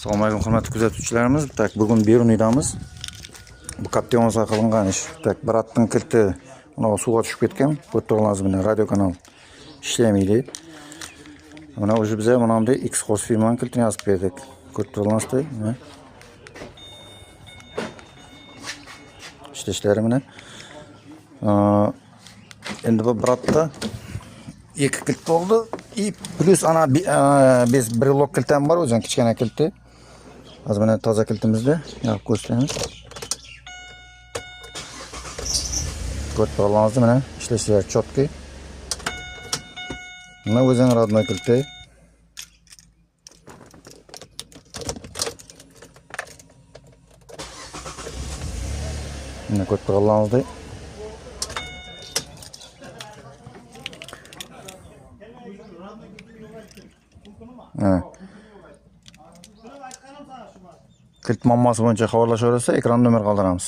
Assalomu alaykum hurmatli kuzatuvchilarimiz. Tak bugun Berunidamiz. Bu Captivon'ga qilingan ish. Tak Bratning kilti mana suvga tushib ketgan. Ko'rib bilan radio kanal ishlamaydi. Mana o'zi biza mana bunday X-Cos firmaning kiltini yozib berdik. Ko'rib turibsizlar, mana. İşte mana. Endi bu Bratda iki kilt bo'ldi. Plus ana biz bir lok kiltim var o'zing kichkina kilti. Az mana toza kiltimizda yoqib ko'rsatamiz. Ko'rib turibsizlar, mana ishlashlari chotki. Mana o'zing rodnoy kilti. Mana ko'rib turibsizlar. Kilt muammosi bo'yicha xabarlashaversa ekran nomer qoldiramiz.